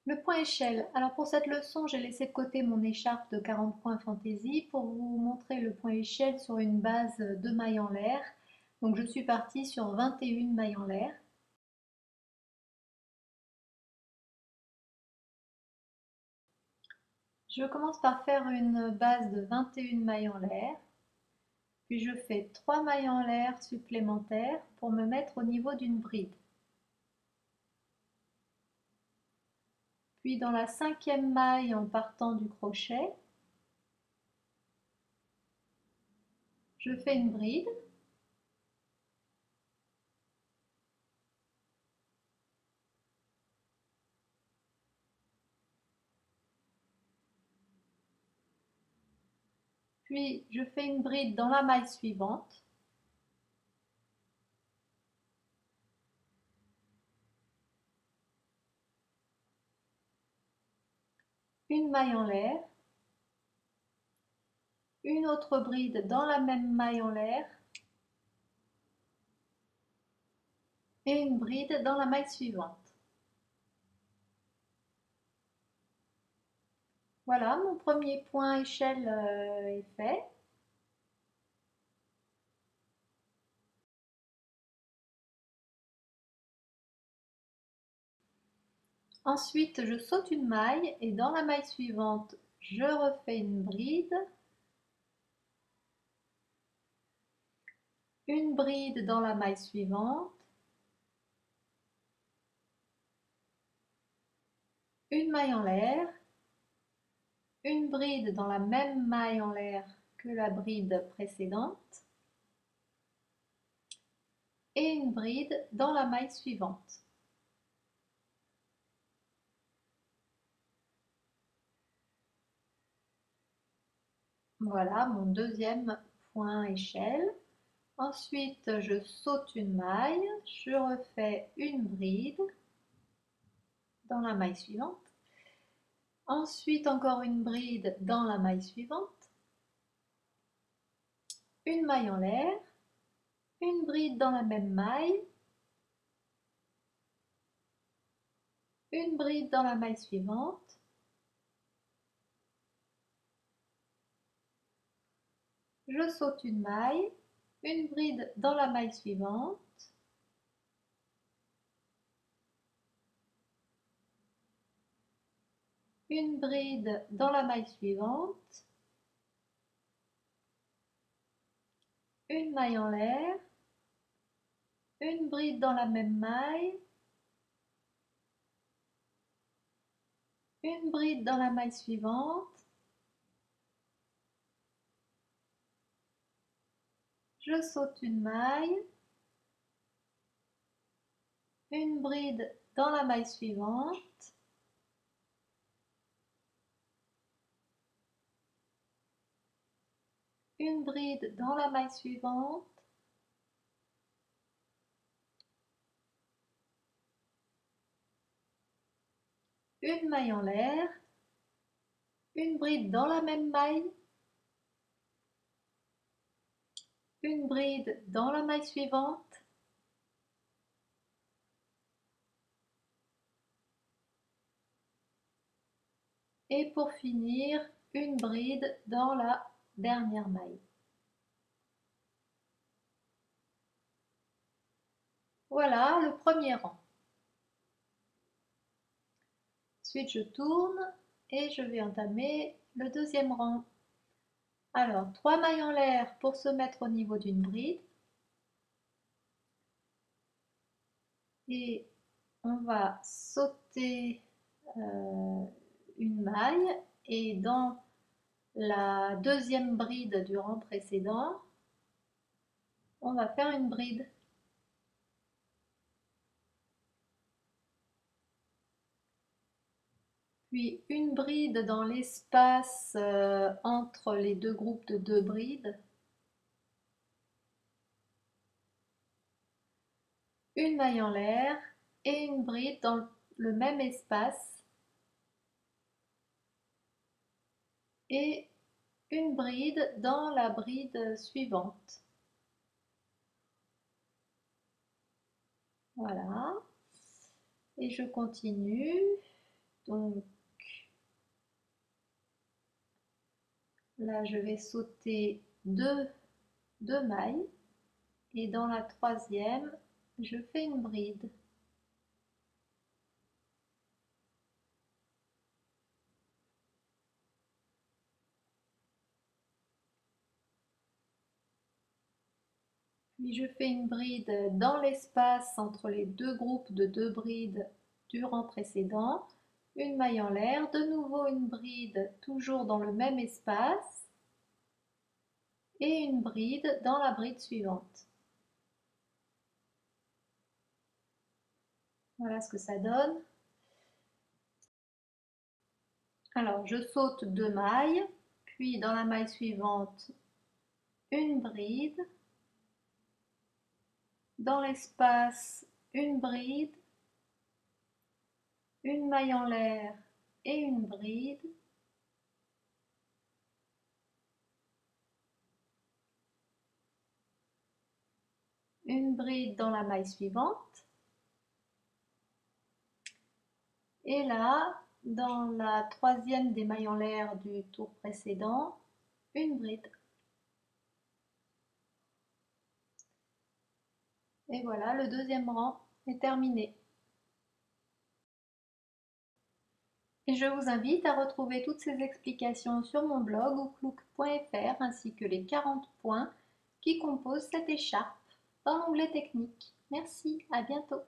Le point échelle. Alors pour cette leçon, j'ai laissé de côté mon écharpe de 40 points fantaisie pour vous montrer le point échelle sur une base de mailles en l'air. Donc je suis partie sur 21 mailles en l'air. Je commence par faire une base de 21 mailles en l'air, puis je fais 3 mailles en l'air supplémentaires pour me mettre au niveau d'une bride. Puis dans la 5e maille en partant du crochet, je fais une bride. Puis je fais une bride dans la maille suivante. Une maille en l'air, une autre bride dans la même maille en l'air et une bride dans la maille suivante. Voilà, mon premier point échelle est fait. Ensuite, je saute une maille et dans la maille suivante, je refais une bride dans la maille suivante, une maille en l'air, une bride dans la même maille en l'air que la bride précédente et une bride dans la maille suivante. Voilà mon deuxième point échelle. Ensuite, je saute une maille, je refais une bride dans la maille suivante. Ensuite, encore une bride dans la maille suivante. Une maille en l'air, une bride dans la même maille, une bride dans la maille suivante, je saute une maille, une bride dans la maille suivante, une bride dans la maille suivante, une maille en l'air, une bride dans la même maille, une bride dans la maille suivante, je saute une maille, une bride dans la maille suivante, une bride dans la maille suivante, une maille en l'air, une bride dans la même maille, une bride dans la maille suivante, et pour finir, une bride dans la dernière maille. Voilà le premier rang. Ensuite, je tourne et je vais entamer le deuxième rang. Alors, 3 mailles en l'air pour se mettre au niveau d'une bride. Et on va sauter une maille et dans la deuxième bride du rang précédent, on va faire une bride. Puis une bride dans l'espace entre les deux groupes de 2 brides. Une maille en l'air et une bride dans le même espace. Et une bride dans la bride suivante. Voilà. Et je continue. Donc Là, je vais sauter deux mailles et dans la troisième, je fais une bride. Puis je fais une bride dans l'espace entre les deux groupes de deux brides du rang précédent, une maille en l'air, de nouveau une bride toujours dans le même espace et une bride dans la bride suivante. Voilà ce que ça donne. Alors je saute deux mailles, puis dans la maille suivante, une bride, dans l'espace, une bride, une maille en l'air et une bride, une bride dans la maille suivante, et là, dans la troisième des mailles en l'air du tour précédent, une bride. Et voilà, le deuxième rang est terminé. Et je vous invite à retrouver toutes ces explications sur mon blog outlook.fr ainsi que les 40 points qui composent cette écharpe dans l'onglet technique. Merci, à bientôt.